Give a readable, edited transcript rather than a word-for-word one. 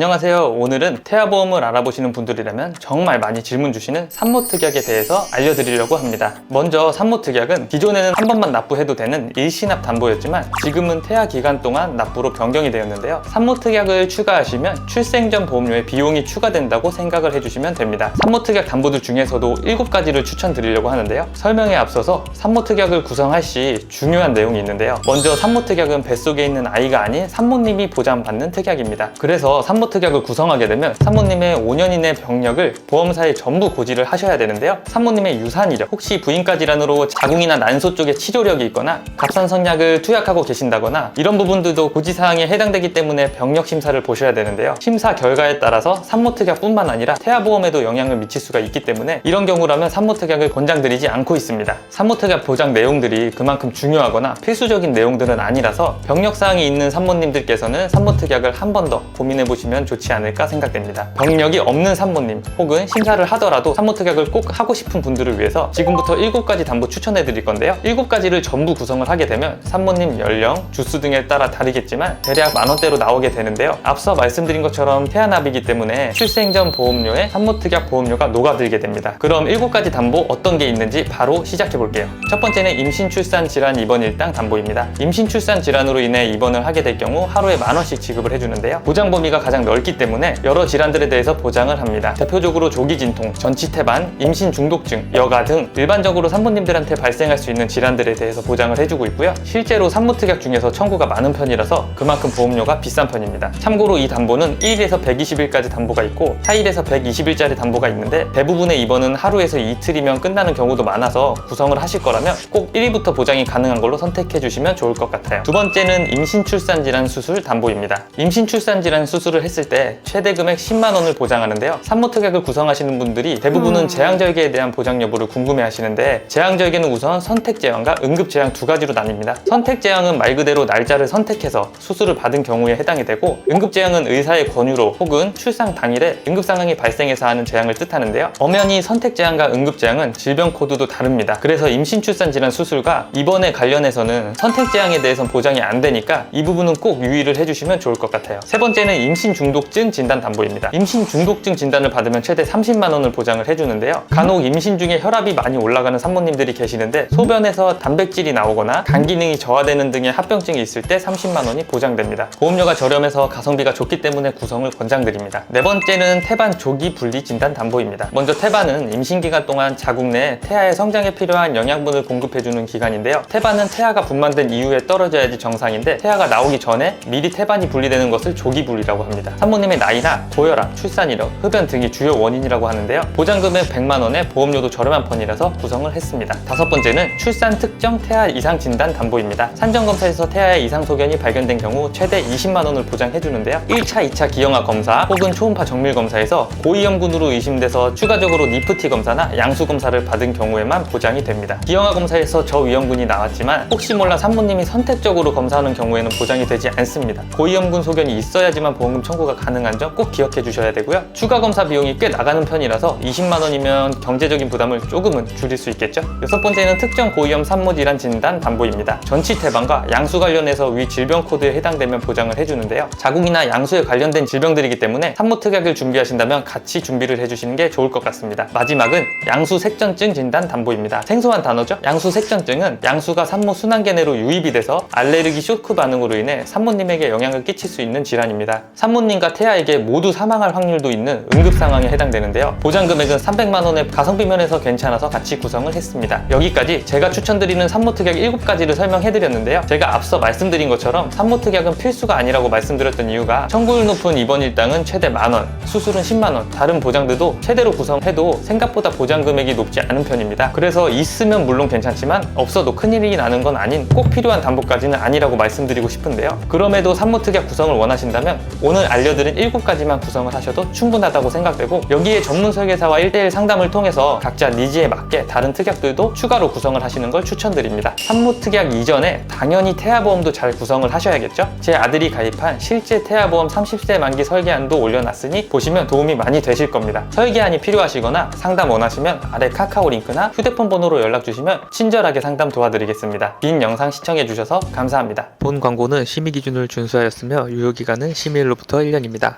안녕하세요. 오늘은 태아보험을 알아보시는 분들이라면 정말 많이 질문 주시는 산모특약에 대해서 알려드리려고 합니다. 먼저 산모특약은 기존에는 한 번만 납부해도 되는 일시납 담보였지만 지금은 태아 기간 동안 납부로 변경이 되었는데요. 산모특약을 추가하시면 출생전 보험료에 비용이 추가된다고 생각을 해주시면 됩니다. 산모특약 담보들 중에서도 7가지를 추천드리려고 하는데요. 설명에 앞서서 산모특약을 구성할 시 중요한 내용이 있는데요. 먼저 산모특약은 뱃속에 있는 아이가 아닌 산모님이 보장받는 특약입니다. 그래서 산모특약을 구성하게 되면 산모님의 5년 이내 병력을 보험사에 전부 고지를 하셔야 되는데요. 산모님의 유산 이력, 혹시 부인과 질환으로 자궁이나 난소 쪽에 치료력이 있거나 갑상선약을 투약하고 계신다거나 이런 부분들도 고지사항에 해당되기 때문에 병력 심사를 보셔야 되는데요. 심사 결과에 따라서 산모특약뿐만 아니라 태아보험에도 영향을 미칠 수가 있기 때문에 이런 경우라면 산모특약을 권장드리지 않고 있습니다. 산모특약 보장 내용들이 그만큼 중요하거나 필수적인 내용들은 아니라서 병력사항이 있는 산모님들께서는 산모특약을 한 번 더 고민해 보시면 좋지 않을까 생각됩니다. 병력이 없는 산모님 혹은 심사를 하더라도 산모특약을 꼭 하고 싶은 분들을 위해서 지금부터 7가지 담보 추천해 드릴 건데요. 7가지를 전부 구성을 하게 되면 산모님 연령, 주수 등에 따라 다르겠지만 대략 만원대로 나오게 되는데요. 앞서 말씀드린 것처럼 태아납이기 때문에 출생전 보험료에 산모특약 보험료가 녹아들게 됩니다. 그럼 7가지 담보 어떤 게 있는지 바로 시작해 볼게요. 첫 번째는 임신출산질환 입원 일당 담보입니다. 임신출산질환으로 인해 입원을 하게 될 경우 하루에 만원씩 지급을 해주는데요. 보장 범위가 가장 넓기 때문에 여러 질환들에 대해서 보장을 합니다. 대표적으로 조기진통, 전치태반, 임신중독증, 여가 등 일반적으로 산모님들한테 발생할 수 있는 질환들에 대해서 보장을 해주고 있고요. 실제로 산모특약 중에서 청구가 많은 편이라서 그만큼 보험료가 비싼 편입니다. 참고로 이 담보는 1일에서 120일까지 담보가 있고 4일에서 120일짜리 담보가 있는데 대부분의 입원은 하루에서 이틀이면 끝나는 경우도 많아서 구성을 하실 거라면 꼭 1일부터 보장이 가능한 걸로 선택해 주시면 좋을 것 같아요. 두 번째는 임신출산질환 수술 담보입니다. 임신출산질환 수술을 했을 때 최대 금액 10만 원을 보장하는데요. 산모특약을 구성하시는 분들이 대부분은 제왕절개에 대한 보장 여부를 궁금해 하시는데 제왕절개는 우선 선택제왕과 응급제왕 두 가지로 나뉩니다. 선택제왕은 말 그대로 날짜를 선택해서 수술을 받은 경우에 해당이 되고 응급제왕은 의사의 권유로 혹은 출산 당일에 응급 상황이 발생해서 하는 제왕을 뜻하는데요. 엄연히 선택제왕과 응급제왕은 질병 코드도 다릅니다. 그래서 임신출산질환 수술과 입원에 관련해서는 선택제왕에 대해서는 보장이 안 되니까 이 부분은 꼭 유의를 해주시면 좋을 것 같아요. 세 번째는 임신중독증 진단 담보입니다. 임신중독증 진단을 받으면 최대 30만 원을 보장을 해주는데요. 간혹 임신 중에 혈압이 많이 올라가는 산모님들이 계시는데 소변에서 단백질이 나오거나 간 기능이 저하되는 등의 합병증이 있을 때 30만 원이 보장됩니다. 보험료가 저렴해서 가성비가 좋기 때문에 구성을 권장드립니다. 네 번째는 태반 조기 분리 진단 담보입니다. 먼저 태반은 임신 기간 동안 자궁 내 태아의 성장에 필요한 영양분을 공급해주는 기관인데요. 태반은 태아가 분만된 이후에 떨어져야지 정상인데 태아가 나오기 전에 미리 태반이 분리되는 것을 조기 분리라고 합니다. 산모님의 나이나 고혈압, 출산 이력, 흡연 등이 주요 원인이라고 하는데요. 보장금액 100만 원에 보험료도 저렴한 편이라서 구성을 했습니다. 다섯 번째는 출산 특정 태아 이상 진단 담보입니다. 산정검사에서 태아의 이상 소견이 발견된 경우 최대 20만 원을 보장해주는데요. 1차, 2차 기형아 검사 혹은 초음파 정밀 검사에서 고위험군으로 의심돼서 추가적으로 니프티 검사나 양수 검사를 받은 경우에만 보장이 됩니다. 기형아 검사에서 저위험군이 나왔지만 혹시 몰라 산모님이 선택적으로 검사하는 경우에는 보장이 되지 않습니다. 고위험군 소견이 있어야지만 보험금 청구가 가능한 점 꼭 기억해 주셔야 되고요. 추가 검사 비용이 꽤 나가는 편이라서 20만 원이면 경제적인 부담을 조금은 줄일 수 있겠죠. 여섯 번째는 특정 고위험 산모질환 진단 담보입니다. 전치태반과 양수 관련해서 위 질병 코드에 해당되면 보장을 해주는데요. 자궁이나 양수에 관련된 질병들이기 때문에 산모특약을 준비하신다면 같이 준비를 해주시는 게 좋을 것 같습니다. 마지막은 양수색전증 진단 담보입니다. 생소한 단어죠? 양수색전증은 양수가 산모 순환계 내로 유입이 돼서 알레르기 쇼크 반응으로 인해 산모님에게 영향을 끼칠 수 있는 질환입니다. 산모님과 태아에게 모두 사망할 확률도 있는 응급 상황에 해당되는데요. 보장 금액은 300만 원에 가성비 면에서 괜찮아서 같이 구성을 했습니다. 여기까지 제가 추천드리는 산모특약 7가지를 설명해드렸는데요. 제가 앞서 말씀드린 것처럼 산모특약은 필수가 아니라고 말씀드렸던 이유가 청구율 높은 입원 일당은 최대 만원, 수술은 10만 원, 다른 보장들도 최대로 구성해도 생각보다 보장 금액이 높지 않은 편입니다. 그래서 있으면 물론 괜찮지만 없어도 큰일이 나는 건 아닌 꼭 필요한 담보까지는 아니라고 말씀드리고 싶은데요. 그럼에도 산모특약 구성을 원하신다면 오늘 알려드린 7가지만 구성을 하셔도 충분하다고 생각되고 여기에 전문 설계사와 1대1 상담을 통해서 각자 니즈에 맞게 다른 특약들도 추가로 구성을 하시는 걸 추천드립니다. 산모특약 이전에 당연히 태아보험도 잘 구성을 하셔야겠죠? 제 아들이 가입한 실제 태아보험 30세 만기 설계안도 올려놨으니 보시면 도움이 많이 되실 겁니다. 설계안이 필요하시거나 상담 원하시면 아래 카카오 링크나 휴대폰 번호로 연락 주시면 친절하게 상담 도와드리겠습니다. 긴 영상 시청해주셔서 감사합니다. 본 광고는 심의 기준을 준수하였으며 유효기간은 심의일로부터 1년입니다.